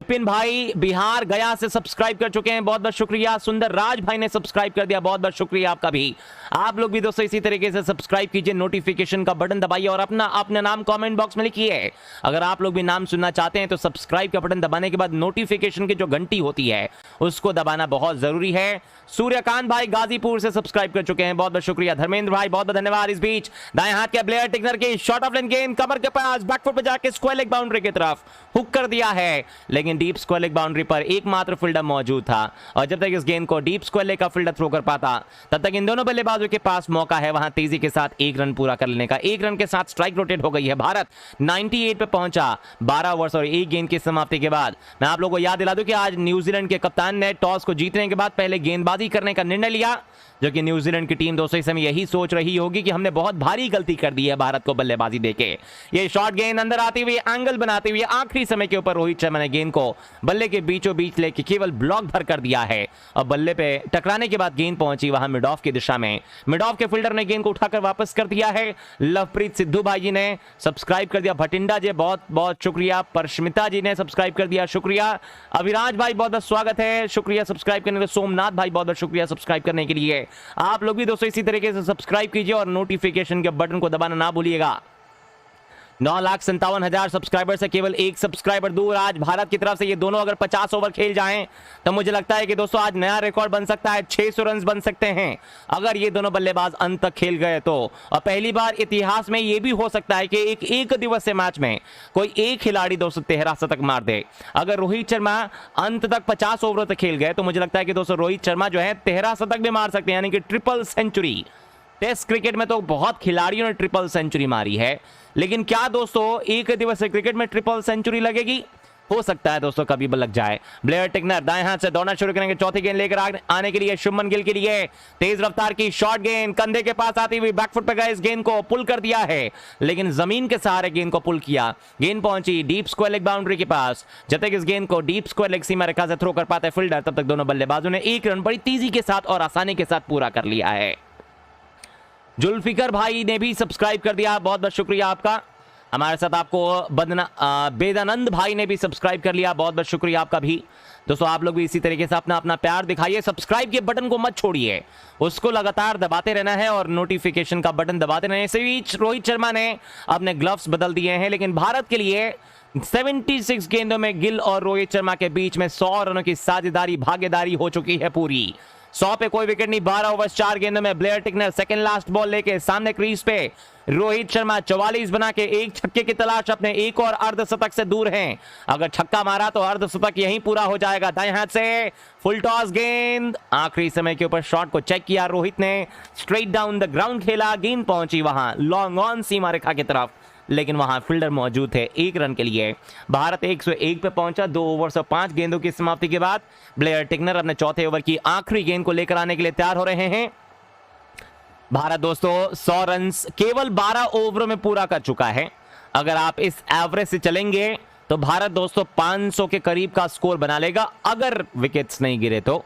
विपिन भाई बिहार गया से सब्सक्राइब कर चुके हैं, बहुत बहुत शुक्रिया। सुंदर राज भाई ने सब्सक्राइब कर दिया, बहुत बहुत शुक्रिया आपका भी। आप लोग भी दोस्तों इसी तरीके से सब्सक्राइब कीजिए, नोटिफिकेशन का बटन दबाइए और अपना नाम कमेंट बॉक्स में लिखिए। अगर आप लोग भी नाम सुनना चाहते हैं तो सब्सक्राइब का बटन दबाने के बाद नोटिफिकेशन की जो घंटी होती है उसको दबाना बहुत जरूरी है। सूर्यकांत भाई गाजीपुर से सब्सक्राइब कर चुके हैं, बहुत बहुत शुक्रिया। धर्मेंद्र भाई बहुत बहुत धन्यवाद। इस बीच दाएं हाथ के ब्लेयर टिकनर की शॉट ऑफ लेन गेंद कमर के पास बैकफुट पे जाके स्क्वायर लेग बाउंड्री की तरफ हुक कर दिया है, लेकिन डीप स्क्वायर लेग बाउंड्री पर एकमात्र फील्डर मौजूद था और जब तक इस गेंद को डीप स्क्वायर लेग का फील्डर थ्रो कर पाता तब तक इन दोनों बल्लेबाजों के पास मौका है वहां तेजी के साथ एक रन पूरा कर लेने का। एक रन के साथ स्ट्राइक रोटेट हो गई है, भारत 98 पे पहुंचा 12 ओवर्स और एक गेंद की समाप्ति के बाद। मैं आप लोगों को याद दिला दूं कि आज न्यूजीलैंड के कप्तान ने टॉस को जीतने के बाद पहले गेंदबाजी करने का निर्णय लिया, जो कि न्यूजीलैंड की टीम दोस्तों इस समय यही सोच रही होगी कि हमने बहुत भारी गलती कर दी है भारत को बल्लेबाजी देके। ये शॉट गेंद अंदर आती हुई एंगल बनाते हुए आखिरी समय के ऊपर रोहित शर्मा ने गेंद को बल्ले के बीचों बीच लेके केवल ब्लॉक भर कर दिया है और बल्ले पे टकराने के बाद गेंद पहुंची वहां मिड ऑफ की दिशा में। मिड ऑफ के फील्डर ने गेंद को उठाकर वापस कर दिया है। लवप्रीत सिद्धू भाई जी ने सब्सक्राइब कर दिया, भटिंडा जी बहुत बहुत शुक्रिया, परशमिता जी ने सब्सक्राइब कर दिया, शुक्रिया। अभिराज भाई बहुत बहुत स्वागत है, शुक्रिया सब्सक्राइब करने के लिए। सोमनाथ भाई बहुत बहुत शुक्रिया सब्सक्राइब करने के लिए। आप लोग भी दोस्तों इसी तरीके से सब्सक्राइब कीजिए और नोटिफिकेशन के बटन को दबाना ना भूलिएगा। 9,57,000 सब्सक्राइबर से केवल एक सब्सक्राइबर दूर आज भारत की तरफ से। ये दोनों अगर 50 ओवर खेल जाएं तो मुझे लगता है कि दोस्तों आज नया रिकॉर्ड बन सकता है, 600 रन बन सकते हैं अगर ये दोनों बल्लेबाज अंत तक खेल गए तो। और पहली बार इतिहास में ये भी हो सकता है कि एक दिवसीय मैच में कोई एक खिलाड़ी दोस्तों 13 शतक मार दे। अगर रोहित शर्मा अंत तक 50 ओवरों तक खेल गए तो मुझे लगता है कि दोस्तों रोहित शर्मा जो है 13 शतक भी मार सकते हैं, यानी कि ट्रिपल सेंचुरी। टेस्ट क्रिकेट में तो बहुत खिलाड़ियों ने ट्रिपल सेंचुरी मारी है, लेकिन क्या दोस्तों एक दिवसीय क्रिकेट में ट्रिपल सेंचुरी लगेगी? हो सकता है दोस्तों कभी लग जाए। ब्लेयर टिकनर दाएं हाथ से दौड़ना शुरू करेंगे, चौथी गेंद लेकर आने के लिए शुभमन गिल के लिए तेज रफ्तार की शॉर्ट गेंद कंधे के पास आती हुई बैकफुट पे गए, इस गेंद को पुल कर दिया है, लेकिन जमीन के सहारे गेंद को पुल किया। गेंद पहुंची डीप स्क्वायर लेग बाउंड्री के पास। जब तक इस गेंद को डीप स्क्वायर लेग सीमा रेखा से थ्रो कर पाते फील्डर, तब तक दोनों बल्लेबाजों ने एक रन बड़ी तेजी के साथ और आसानी के साथ पूरा कर लिया है। जुल्फिकर भाई ने भी सब्सक्राइब कर दिया, बहुत बहुत शुक्रिया आपका। हमारे साथ आपको बेदानंद भाई ने भी सब्सक्राइब कर लिया, बहुत बहुत शुक्रिया आपका भी। दोस्तों आप लोग भी इसी तरीके से अपना प्यार दिखाइए, सब्सक्राइब के बटन को मत छोड़िए, उसको लगातार दबाते रहना है और नोटिफिकेशन का बटन दबाते रहना है। इसी बीच रोहित शर्मा ने अपने ग्लव्स बदल दिए हैं, लेकिन भारत के लिए 76 गेंदों में गिल और रोहित शर्मा के बीच में 100 रनों की साझेदारी भागीदारी हो चुकी है पूरी। 100 पे कोई विकेट नहीं, 12 ओवर 4 गेंदों में Blair Tickner second last ball लेके सामने क्रीज पे रोहित शर्मा 44 बना के एक छक्के की तलाश अपने एक और अर्धशतक से दूर हैं। अगर छक्का मारा तो अर्धशतक यहीं पूरा हो जाएगा। दाएं हाथ से फुल टॉस गेंद आखिरी समय के ऊपर शॉट को चेक किया रोहित ने, स्ट्रेट डाउन द ग्राउंड खेला, गेंद पहुंची वहां लॉन्ग ऑन सीमा रेखा की तरफ, लेकिन वहां फील्डर मौजूद थे एक रन के लिए। भारत 101 पे पहुंचा 2 ओवर और 5 गेंदों की समाप्ति के बाद। ब्लेयर टिकनर अपने चौथे ओवर की आखिरी गेंद को लेकर आने के लिए तैयार हो रहे हैं। भारत दोस्तों 100 रन केवल 12 ओवरों में पूरा कर चुका है। अगर आप इस एवरेज से चलेंगे तो भारत दोस्तों 500 के करीब का स्कोर बना लेगा, अगर विकेट्स नहीं गिरे तो।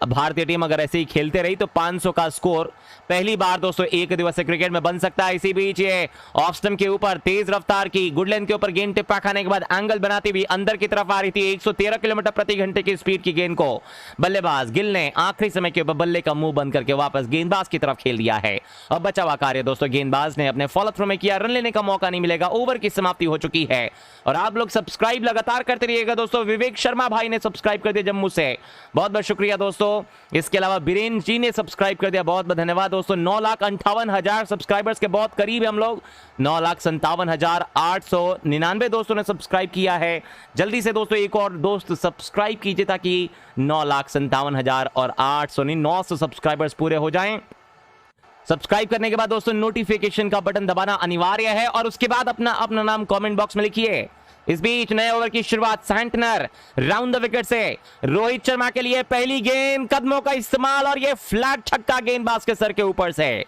भारतीय टीम अगर ऐसे ही खेलते रही तो 500 का स्कोर पहली बार दोस्तों एक दिवसीय क्रिकेट में बन सकता है। इसी बीच ये ऑफ स्टंप के ऊपर तेज रफ्तार की गुड लेंथ के ऊपर गेंद टिप्पा खाने के बाद एंगल बनाती हुई अंदर की तरफ आ रही थी। 113 किलोमीटर प्रति घंटे की स्पीड की गेंद को बल्लेबाज गिल ने आखिरी समय के ऊपर बल्ले का मुंह बंद करके वापस गेंदबाज की तरफ खेल दिया है और बचा हुआ कार्य दोस्तों गेंदबाज ने अपने फॉलो थ्रो में किया, रन लेने का मौका नहीं मिलेगा, ओवर की समाप्ति हो चुकी है। और आप लोग सब्सक्राइब लगातार करते रहिएगा दोस्तों। विवेक शर्मा भाई ने सब्सक्राइब कर दिया जम्मू से, बहुत बहुत शुक्रिया दोस्तों। इसके अलावा बीरेन जी ने सब्सक्राइब कर दिया, बहुत बहुत धन्यवाद दोस्तों। 9,58,000 सब्सक्राइबर्स के बहुत करीब है हम लोग, 9,57,899 दोस्तों ने सब्सक्राइब किया है। जल्दी से दोस्तों एक और दोस्त सब्सक्राइब कीजिए ताकि 9,57,800 सब्सक्राइबर्स पूरे हो जाएं। सब्सक्राइब करने के बाद दोस्तों नोटिफिकेशन का बटन दबाना अनिवार्य है और उसके बाद अपना नाम कमेंट बॉक्स में लिखिए। इस बीच नए ओवर की शुरुआत सैंटनर राउंड द विकेट से रोहित शर्मा के लिए पहली गेंद, कदमों का इस्तेमाल और ये फ्लैट छक्का गेंदबाज के सर के ऊपर से।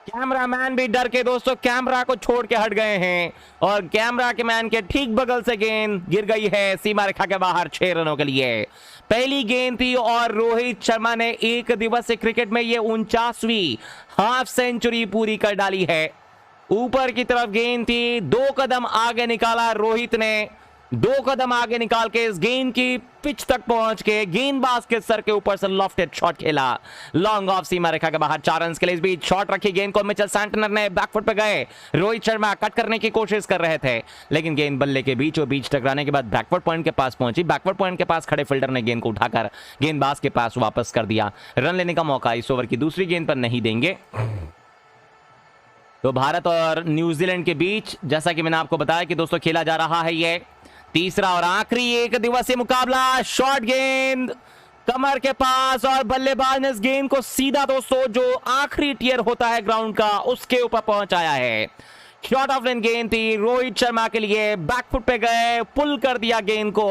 कैमरामैन भी डर के दोस्तों कैमरा को छोड़ के हट गए हैं और कैमरा के मैन के ठीक बगल से गेंद गिर गई है सीमा रेखा के बाहर 6 रनों के लिए। पहली गेंद थी और रोहित शर्मा ने एक दिवसीय क्रिकेट में ये 49वीं हाफ सेंचुरी पूरी कर डाली है। ऊपर की तरफ गेंद थी, 2 कदम आगे निकाला रोहित ने, 2 कदम आगे निकाल के इस गेंद की पिच तक पहुंच के गेंदबाज के सर के ऊपर से लॉफ्टेड शॉट खेला, लॉन्ग ऑफ सीमा रेखा के बाहर। 4 रन के लिए इस बीच शॉट रखी गेंद को, मिचेल सैंटनर ने बैकफुट पे गए, रोहित शर्मा कट करने की कोशिश कर रहे थे, लेकिन गेंद बल्ले के बीचों बीच टकराने के बाद बैकवर्ड पॉइंट के पास पहुंची। बैकवर्ड पॉइंट के पास खड़े फील्डर ने गेंद को उठाकर गेंदबाज के पास वापस कर दिया। रन लेने का मौका इस ओवर की दूसरी गेंद पर नहीं देंगे। तो भारत और न्यूजीलैंड के बीच जैसा कि मैंने आपको बताया कि दोस्तों खेला जा रहा है ये तीसरा और आखिरी एक दिवसीय मुकाबला। शॉर्ट गेंद कमर के पास और बल्लेबाज ने इस गेंद को सीधा दोस्तों जो आखिरी टियर होता है ग्राउंड का उसके ऊपर पहुंचाया है। शॉर्ट ऑफ लेन गेंद थी रोहित शर्मा के लिए, बैकफुट पे गए, पुल कर दिया गेंद को,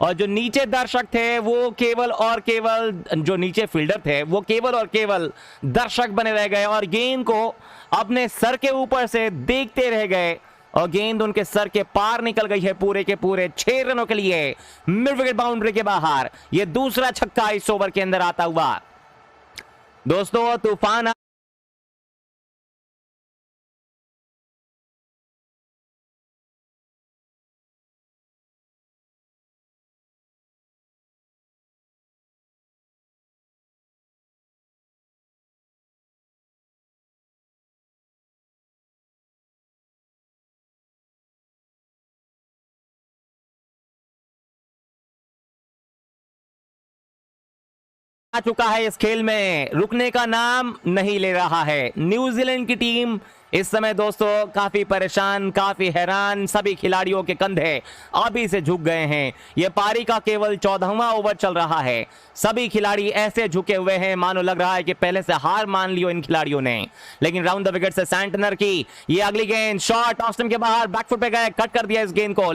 और जो नीचे दर्शक थे वो केवल और केवल, जो नीचे फील्डर थे वो केवल और केवल दर्शक बने रह गए और गेंद को अपने सर के ऊपर से देखते रह गए और गेंद उनके सर के पार निकल गई है पूरे के पूरे 6 रनों के लिए मिड विकेट बाउंड्री के बाहर। यह दूसरा छक्का इस ओवर के अंदर आता हुआ। दोस्तों तूफान आ चुका है इस खेल में, रुकने का नाम नहीं ले रहा है। न्यूजीलैंड की टीम इस समय दोस्तों काफी परेशान, काफी हैरान, सभी खिलाड़ियों के कंधे अभी से झुक गए हैं। यह पारी का केवल 14वां ओवर चल रहा है, सभी खिलाड़ी ऐसे झुके हुए हैं मानो लग रहा है कि पहले से हार मान लियो इन खिलाड़ियों ने। लेकिन राउंड द विकेट से सैंटनर की ये अगली गेंद, शॉट ऑफ स्टंप के बाहर, बैकफुट पे गए, कट कर दिया इस गेंद को।